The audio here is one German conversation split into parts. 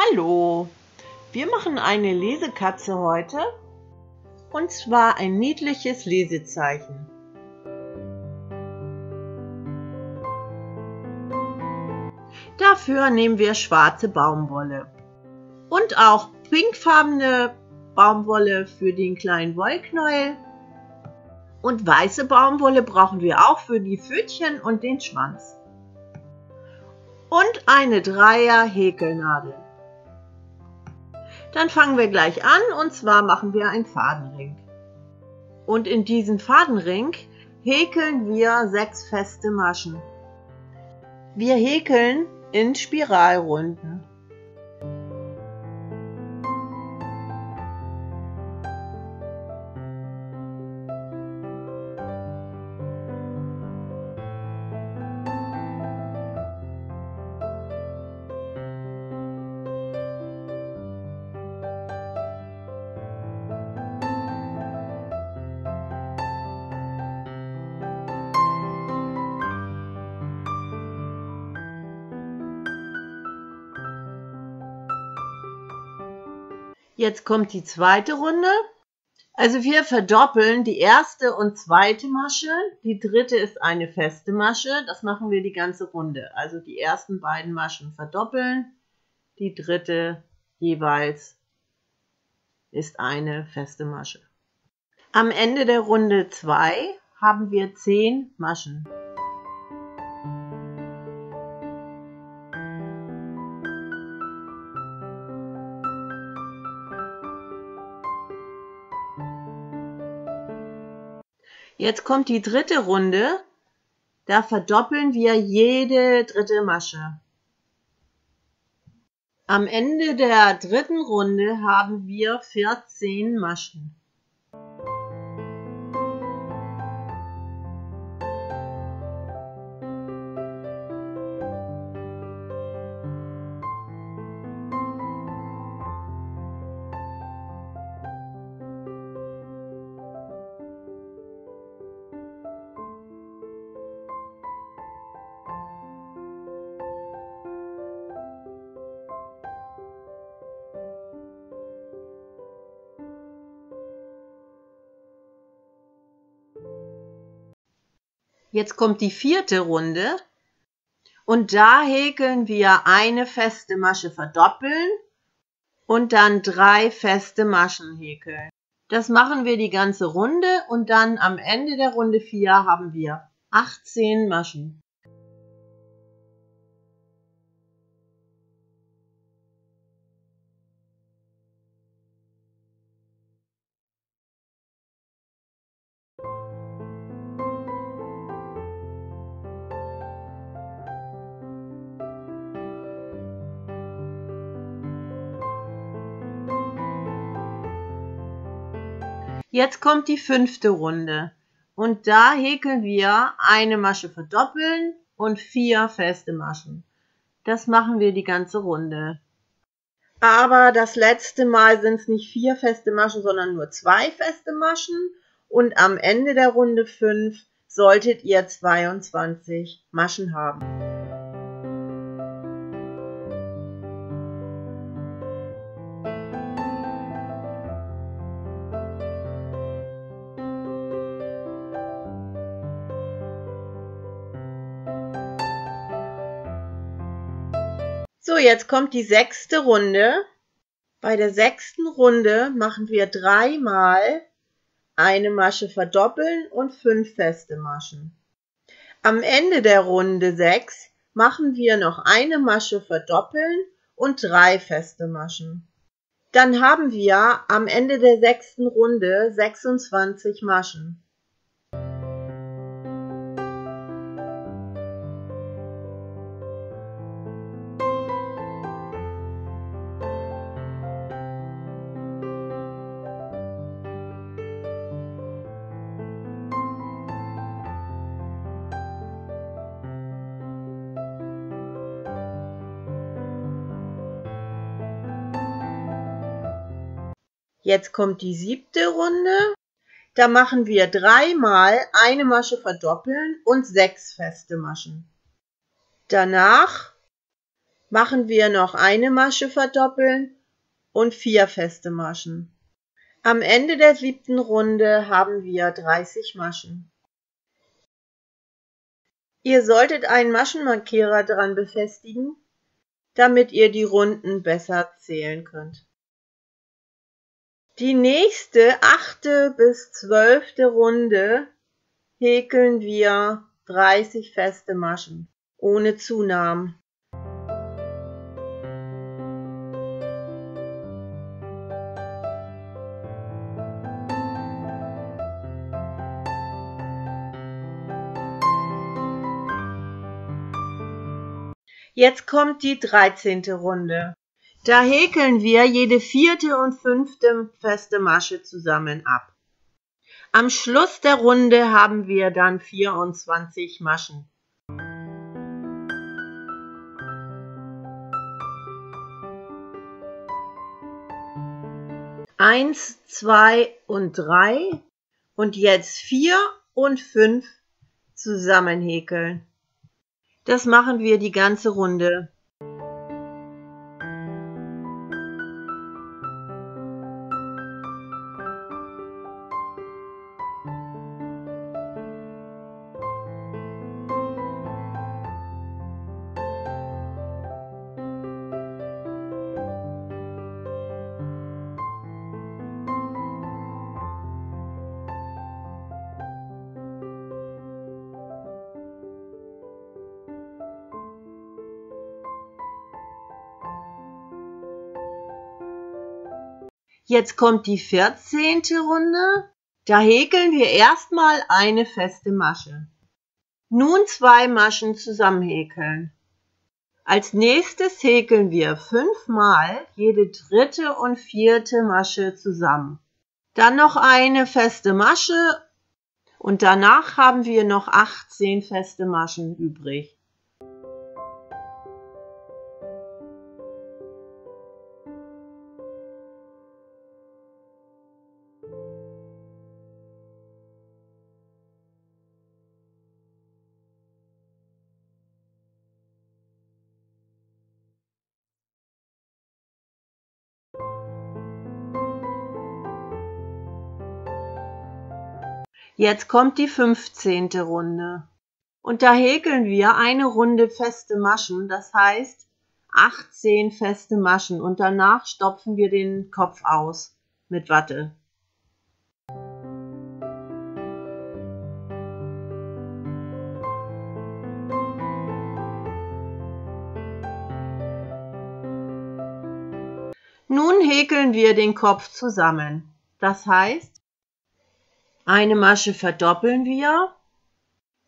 Hallo, wir machen eine Lesekatze heute und zwar ein niedliches Lesezeichen. Dafür nehmen wir schwarze Baumwolle und auch pinkfarbene Baumwolle für den kleinen Wollknäuel und weiße Baumwolle brauchen wir auch für die Pfötchen und den Schwanz und eine Dreier Häkelnadel. Dann fangen wir gleich an und zwar machen wir einen Fadenring. Und in diesen Fadenring häkeln wir 6 feste Maschen. Wir häkeln in Spiralrunden. Jetzt kommt die zweite Runde. Also wir verdoppeln die erste und zweite Masche. Die dritte ist eine feste Masche. Das machen wir die ganze Runde. Also die ersten beiden Maschen verdoppeln. Die dritte jeweils ist eine feste Masche. Am Ende der Runde 2 haben wir 10 Maschen. Jetzt kommt die dritte Runde, da verdoppeln wir jede dritte Masche. Am Ende der dritten Runde haben wir 14 Maschen. Jetzt kommt die vierte Runde und da häkeln wir eine feste Masche verdoppeln und dann 3 feste Maschen häkeln. Das machen wir die ganze Runde und dann am Ende der Runde 4 haben wir 18 Maschen. Jetzt kommt die fünfte Runde und da häkeln wir eine Masche verdoppeln und 4 feste Maschen. Das machen wir die ganze Runde. Aber das letzte Mal sind es nicht 4 feste Maschen, sondern nur 2 feste Maschen und am Ende der Runde 5 solltet ihr 22 Maschen haben. So, jetzt kommt die 6. Runde. Bei der 6. Runde machen wir 3 Mal eine Masche verdoppeln und 5 feste Maschen. Am Ende der Runde 6 machen wir noch eine Masche verdoppeln und 3 feste Maschen. Dann haben wir am Ende der 6. Runde 26 Maschen. Jetzt kommt die 7. Runde. Da machen wir 3 Mal eine Masche verdoppeln und 6 feste Maschen. Danach machen wir noch eine Masche verdoppeln und 4 feste Maschen. Am Ende der 7. Runde haben wir 30 Maschen. Ihr solltet einen Maschenmarkierer dran befestigen, damit ihr die Runden besser zählen könnt. Die nächste 8. bis 12. Runde häkeln wir 30 feste Maschen ohne Zunahmen. Jetzt kommt die 13. Runde. Da häkeln wir jede 4. und 5. feste Masche zusammen ab. Am Schluss der Runde haben wir dann 24 Maschen. Eins, 2 und 3 und jetzt 4 und 5 zusammen häkeln. Das machen wir die ganze Runde. Jetzt kommt die 14. Runde. Da häkeln wir erstmal eine feste Masche. Nun 2 Maschen zusammenhäkeln. Als nächstes häkeln wir 5 Mal jede 3. und 4. Masche zusammen. Dann noch eine feste Masche und danach haben wir noch 18 feste Maschen übrig. Jetzt kommt die 15. Runde. Und da häkeln wir eine Runde feste Maschen, das heißt 18 feste Maschen und danach stopfen wir den Kopf aus mit Watte. Nun häkeln wir den Kopf zusammen, das heißt, eine Masche verdoppeln wir,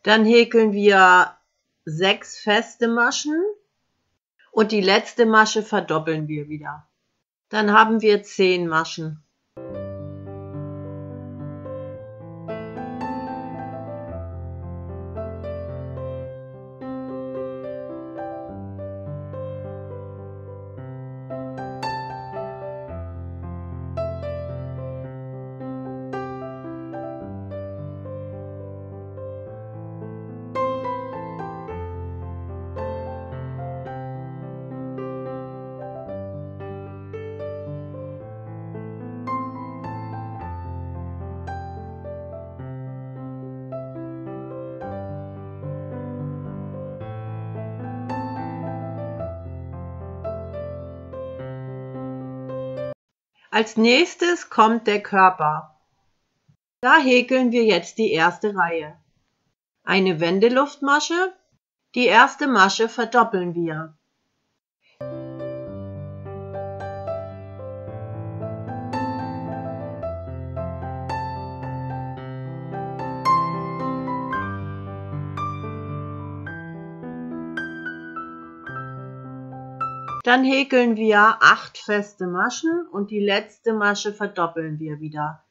dann häkeln wir 6 feste Maschen und die letzte Masche verdoppeln wir wieder. Dann haben wir 10 Maschen. Als nächstes kommt der Körper. Da häkeln wir jetzt die erste Reihe. Eine Wendeluftmasche, die erste Masche verdoppeln wir. Dann häkeln wir 8 feste Maschen und die letzte Masche verdoppeln wir wieder.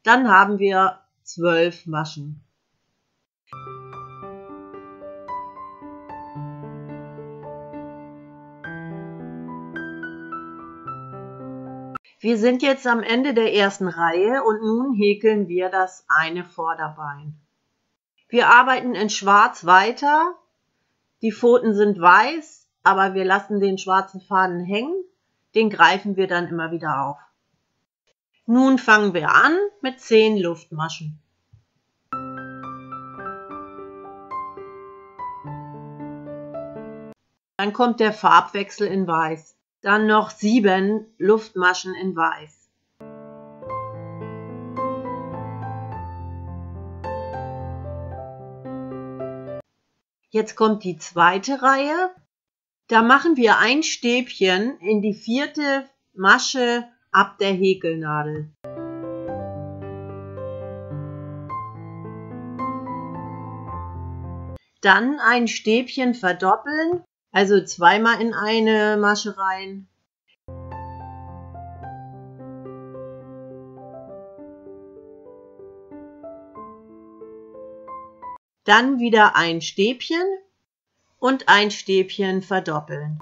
Dann haben wir 12 Maschen. Wir sind jetzt am Ende der ersten Reihe und nun häkeln wir das eine Vorderbein. Wir arbeiten in Schwarz weiter. Die Pfoten sind weiß, aber wir lassen den schwarzen Faden hängen. Den greifen wir dann immer wieder auf. Nun fangen wir an mit 10 Luftmaschen. Dann kommt der Farbwechsel in Weiß. Dann noch 7 Luftmaschen in Weiß. Jetzt kommt die zweite Reihe. Da machen wir ein Stäbchen in die 4. Masche ab der Häkelnadel. Dann ein Stäbchen verdoppeln, also zweimal in eine Masche rein. Dann wieder ein Stäbchen und ein Stäbchen verdoppeln.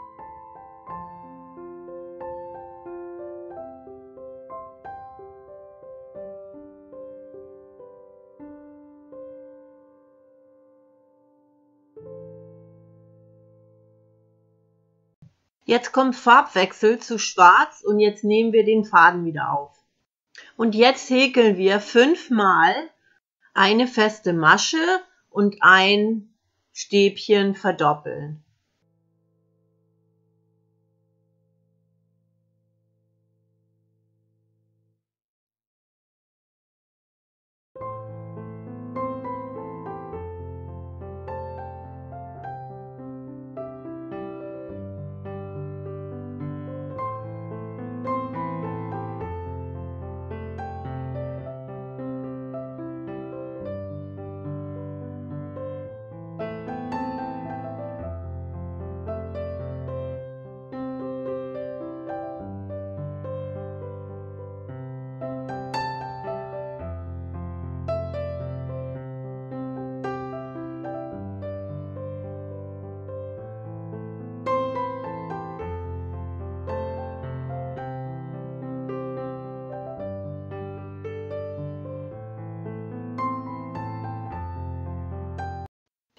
Jetzt kommt Farbwechsel zu Schwarz und jetzt nehmen wir den Faden wieder auf. Und jetzt häkeln wir 5-mal eine feste Masche und ein Stäbchen verdoppeln.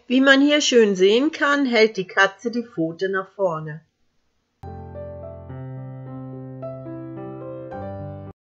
Wie man hier schön sehen kann, hält die Katze die Pfote nach vorne.